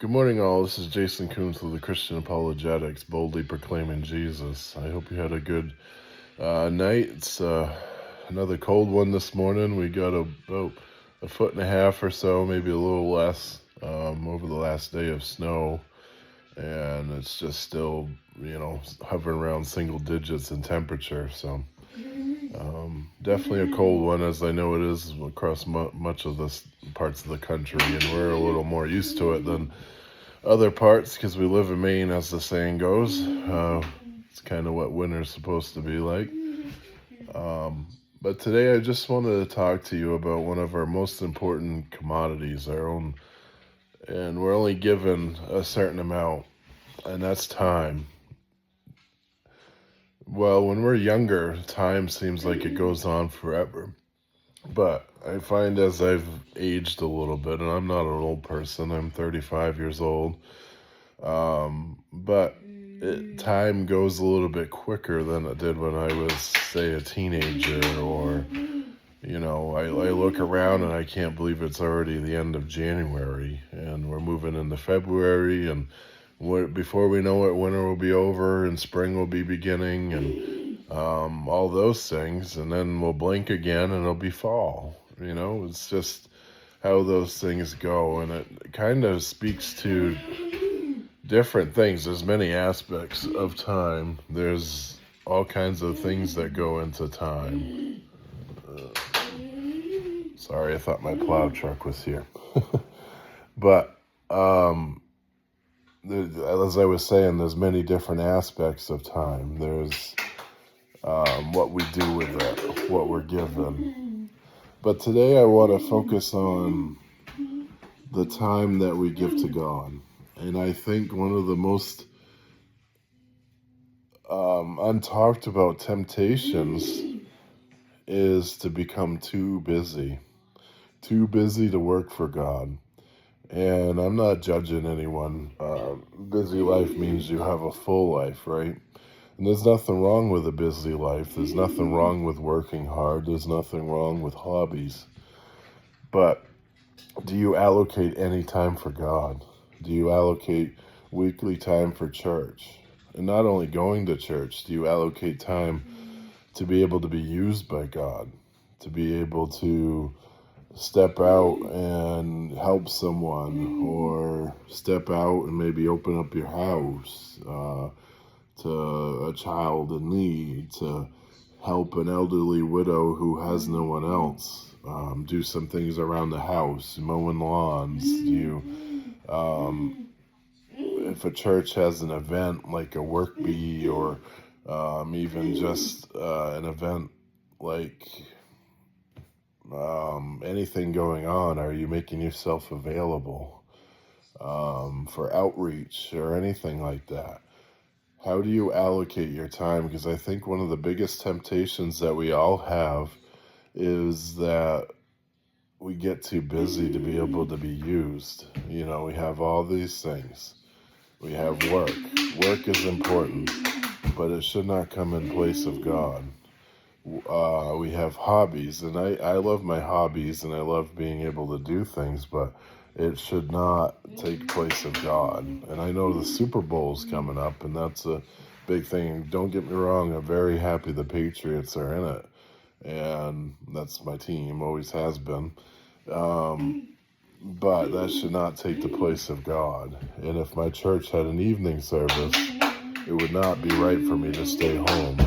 Good morning, all. This is Jason Koontz with the Christian Apologetics, boldly proclaiming Jesus. I hope you had a good night. It's another cold one this morning. We got about a foot and a half or so, maybe a little less, over the last day of snow. And it's just still, hovering around single digits in temperature. So definitely a cold one, as I know it is across much of the parts of the country. And we're a little more used to it than other parts because we live in Maine, as the saying goes. It's kind of what winter's supposed to be like. But today I just wanted to talk to you about one of our most important commodities, our own, and we're only given a certain amount, and that's time. Well, when we're younger, time seems like it goes on forever. But I find as I've aged a little bit, and I'm not an old person, I'm 35 years old, but time goes a little bit quicker than it did when I was, say, a teenager, or, I look around and I can't believe it's already the end of January, and we're moving into February, and before we know it, winter will be over and spring will be beginning, and all those things, and then we'll blink again and it'll be fall. It's just how those things go, and it kind of speaks to different things. There's many aspects of time. There's all kinds of things that go into time. Sorry, I thought my plow truck was here. But as I was saying, there's many different aspects of time. There's what we do with it, what we're given. But today I want to focus on the time that we give to God. And I think one of the most untalked about temptations is to become too busy to work for God. And I'm not judging anyone. Busy life means you have a full life, right? And there's nothing wrong with a busy life. There's nothing wrong with working hard. There's nothing wrong with hobbies. But do you allocate any time for God? Do you allocate weekly time for church? And not only going to church, do you allocate time to be able to be used by God, to be able to step out and help someone, or step out and maybe open up your house to a child in need, to help an elderly widow who has no one else, do some things around the house, mowing lawns. If a church has an event like a work bee, or even just an event like anything going on, are you making yourself available for outreach or anything like that? How do you allocate your time? Because I think one of the biggest temptations that we all have is that we get too busy to be able to be used. We have all these things. We have work. Work is important, but it should not come in place of God. We have hobbies, and I love my hobbies, and I love being able to do things, but it should not take place of God. And I know the Super Bowl's coming up, and that's a big thing. Don't get me wrong, I'm very happy the Patriots are in it, and that's my team, always has been. But that should not take the place of God. And if my church had an evening service, it would not be right for me to stay home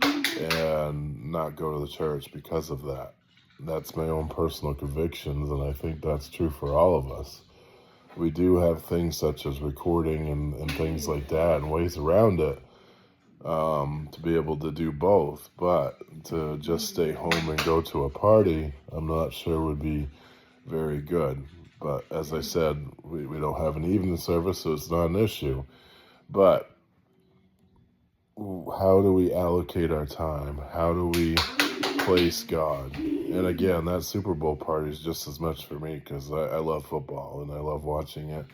and not go to the church because of that. That's my own personal convictions, and I think that's true for all of us. We do have things such as recording and things like that, and ways around it, to be able to do both. But to just stay home and go to a party, I'm not sure would be very good. But as I said, we don't have an evening service, so it's not an issue. But how do we allocate our time? How do we place God? And again, that Super Bowl party is just as much for me, because I love football and I love watching it.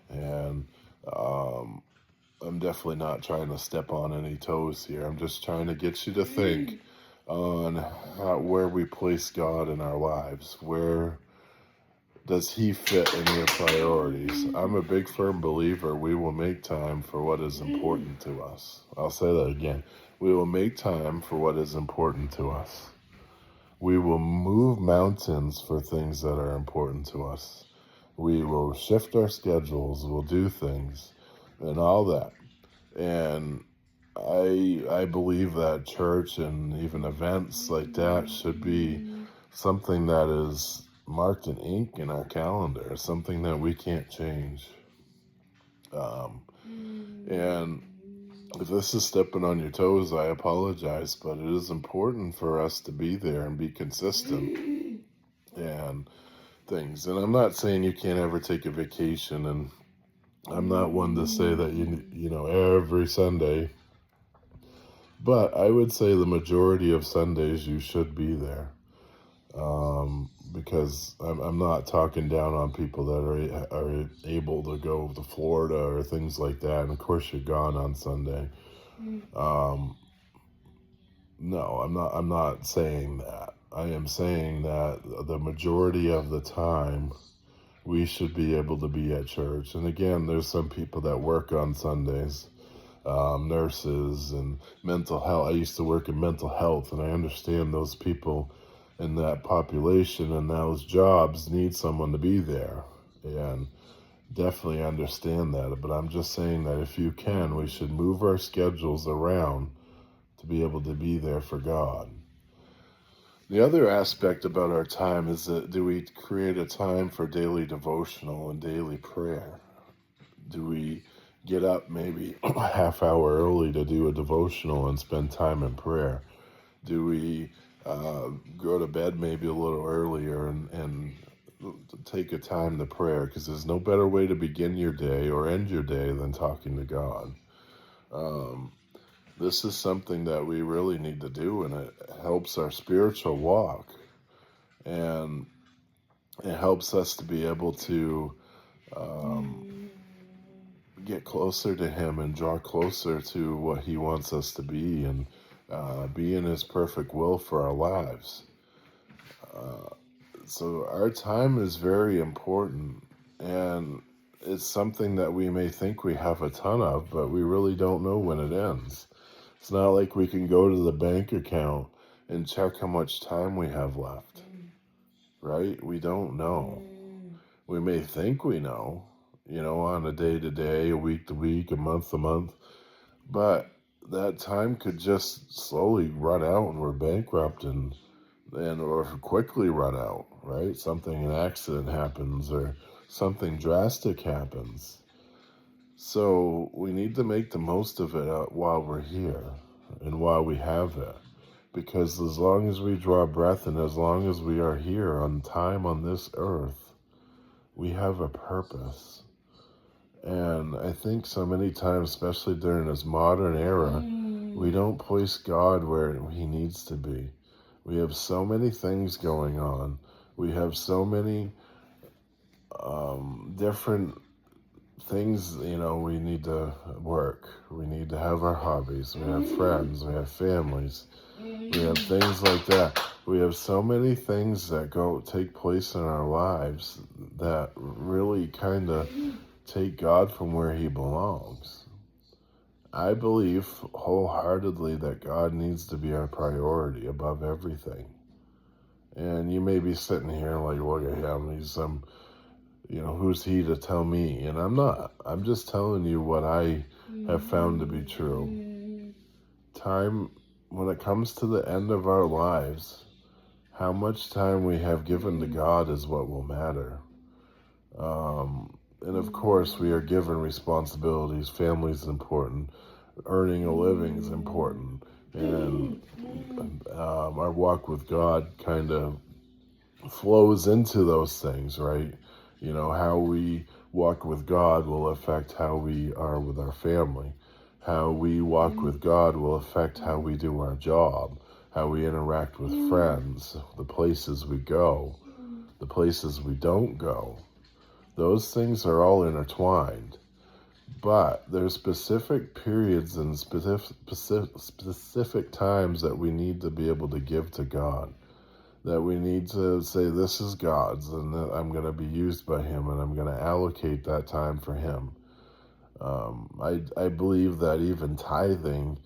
And I'm definitely not trying to step on any toes here. I'm just trying to get you to think on where we place God in our lives. Where does he fit in your priorities? I'm a big firm believer we will make time for what is important to us. I'll say that again. We will make time for what is important to us. We will move mountains for things that are important to us. We will shift our schedules, we'll do things and all that. And I believe that church and even events like that should be something that is marked in ink in our calendar, something that we can't change. And if this is stepping on your toes, I apologize, but it is important for us to be there and be consistent and things. And I'm not saying you can't ever take a vacation, and I'm not one to say that you know every Sunday, but I would say the majority of Sundays you should be there. Because I'm not talking down on people that are able to go to Florida or things like that. And of course, you're gone on Sunday. No, I'm not saying that. I am saying that the majority of the time we should be able to be at church. And again, there's some people that work on Sundays, nurses and mental health. I used to work in mental health, and I understand those people in that population and those jobs need someone to be there. And definitely understand that. But I'm just saying that if you can, we should move our schedules around to be able to be there for God. The other aspect about our time is that do we create a time for daily devotional and daily prayer? Do we get up maybe a half hour early to do a devotional and spend time in prayer? Do we go to bed maybe a little earlier and take a time to prayer? Because there's no better way to begin your day or end your day than talking to God. This is something that we really need to do, and it helps our spiritual walk. And it helps us to be able to get closer to Him and draw closer to what He wants us to be and be in His perfect will for our lives. So our time is very important, and it's something that we may think we have a ton of, but we really don't know when it ends. It's not like we can go to the bank account and check how much time we have left, right? We don't know. We may think we know, on a day-to-day, a week-to-week, a month-to-month, but that time could just slowly run out and we're bankrupt or quickly run out, right? An accident happens or something drastic happens. So we need to make the most of it while we're here and while we have it. Because as long as we draw breath and as long as we are here on time on this earth, we have a purpose. And I think so many times, especially during this modern era, we don't place God where He needs to be. We have so many things going on. We have so many different things, we need to work. We need to have our hobbies. We have friends. We have families. We have things like that. We have so many things that take place in our lives that really kind of take God from where He belongs. I believe wholeheartedly that God needs to be our priority above everything. And you may be sitting here like, well, yeah, he's some, who's he to tell me? And I'm not. I'm just telling you what I have found to be true. Time, when it comes to the end of our lives, how much time we have given to God is what will matter. And of course, we are given responsibilities. Family is important. Earning a living is important. And our walk with God kind of flows into those things, right? How we walk with God will affect how we are with our family. How we walk with God will affect how we do our job, how we interact with friends, the places we go, the places we don't go. Those things are all intertwined. But there's specific periods and specific times that we need to be able to give to God. that we need to say this is God's, and that I'm going to be used by Him, and I'm going to allocate that time for Him. I believe that even tithing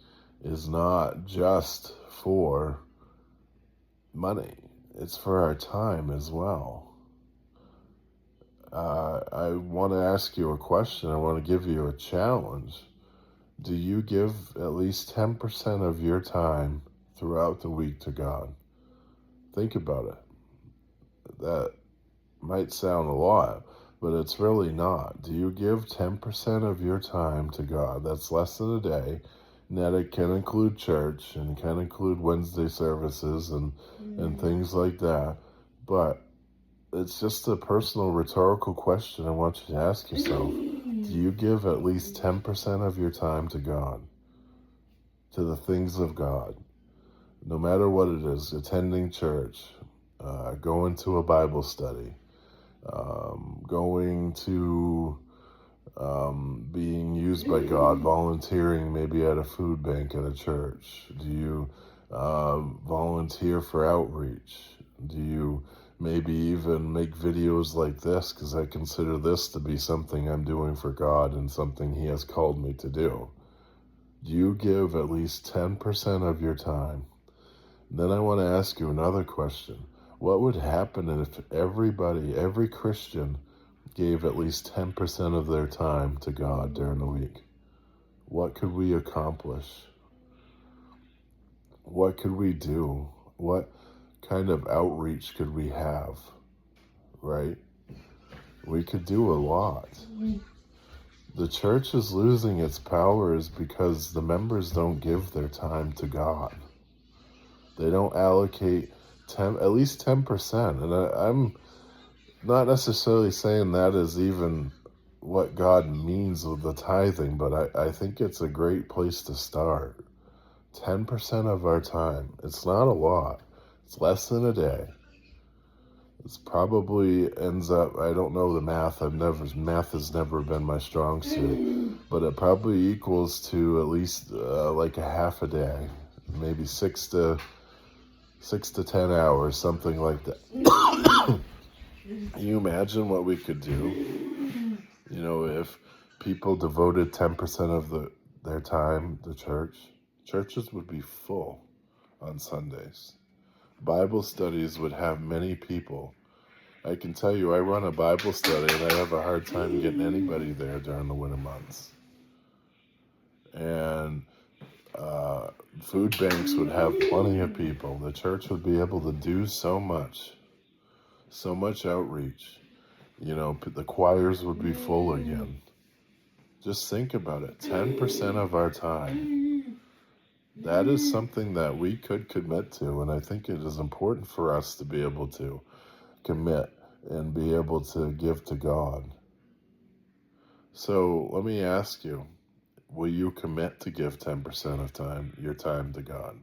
is not just for money, it's for our time as well. I want to ask you a question. I want to give you a challenge. Do you give at least 10% of your time throughout the week to God? Think about it. That might sound a lot, but it's really not. Do you give 10% of your time to God? That's less than a day. And that it can include church and can include Wednesday services and things like that. But it's just a personal rhetorical question I want you to ask yourself. Do you give at least 10% of your time to God, to the things of God? No matter what it is, attending church, going to a Bible study, going to being used by God, volunteering maybe at a food bank at a church? Do you volunteer for outreach? Do you maybe even make videos like this? Because I consider this to be something I'm doing for God and something He has called me to do. Do you give at least 10% of your time? Then I want to ask you another question. What would happen if everybody, every Christian, gave at least 10% of their time to God during the week? What could we accomplish? What could we do? What kind of outreach could we have? Right? We could do a lot. The church is losing its powers because the members don't give their time to God. They don't allocate at least 10%. And I'm not necessarily saying that is even what God means with the tithing, but I think it's a great place to start. 10% of our time. It's not a lot. It's less than a day. It's probably ends up, I don't know the math. Math has never been my strong suit, but it probably equals to at least like a half a day, maybe 6 to 10 hours, something like that. Can you imagine what we could do? You know, if people devoted 10% of their time to church, churches would be full on Sundays. Bible studies would have many people. I can tell you, I run a Bible study and I have a hard time getting anybody there during the winter months. And food banks would have plenty of people. The church would be able to do so much outreach. You know, the choirs would be full again. Just think about it. 10% of our time. That is something that we could commit to, and I think it is important for us to be able to commit and be able to give to God. So let me ask you, will you commit to give 10% of your time to God?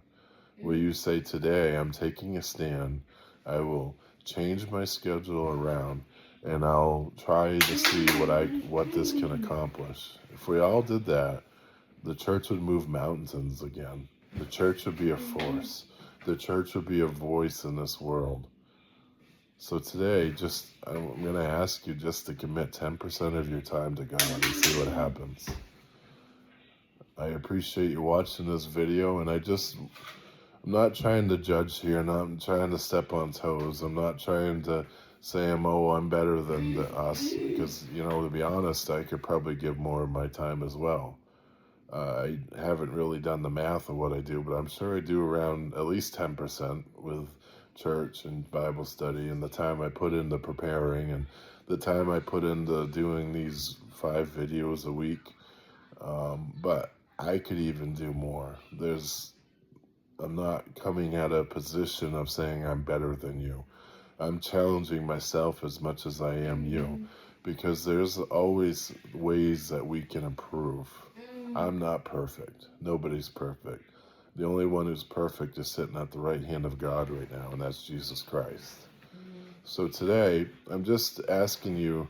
Will you say, today I'm taking a stand, I will change my schedule around, and I'll try to see what this can accomplish? If we all did that, the church would move mountains again. The church would be a force. The church would be a voice in this world. So today, I'm going to ask you just to commit 10% of your time to God and see what happens. I appreciate you watching this video, and I'm not trying to judge here. I'm not trying to step on toes. I'm not trying to say I'm better than us, because, to be honest, I could probably give more of my time as well. I haven't really done the math of what I do, but I'm sure I do around at least 10% with church and Bible study, and the time I put into preparing, and the time I put into doing these 5 videos a week. But I could even do more. I'm not coming at a position of saying I'm better than you. I'm challenging myself as much as I am you, because there's always ways that we can improve. I'm not perfect. Nobody's perfect. The only one who's perfect is sitting at the right hand of God right now, and that's Jesus Christ. So today, I'm just asking you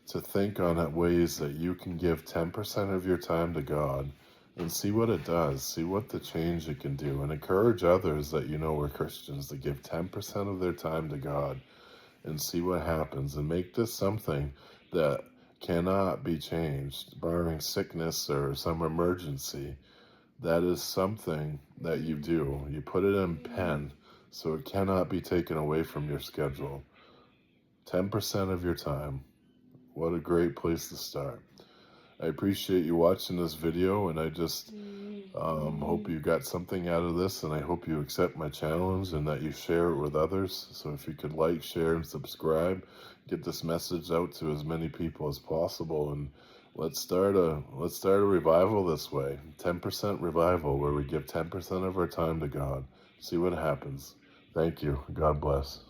to think on ways that you can give 10% of your time to God and see what it does. See what the change it can do, and encourage others that you know are Christians to give 10% of their time to God and see what happens, and make this something that cannot be changed, barring sickness or some emergency. That is something that you do. You put it in pen so it cannot be taken away from your schedule. 10% of your time. What a great place to start. I appreciate you watching this video, and I just hope you got something out of this, and I hope you accept my challenge and that you share it with others. So if you could like, share, and subscribe, get this message out to as many people as possible, and let's start a revival this way. 10% revival, where we give 10% of our time to God. See what happens. Thank you. God bless.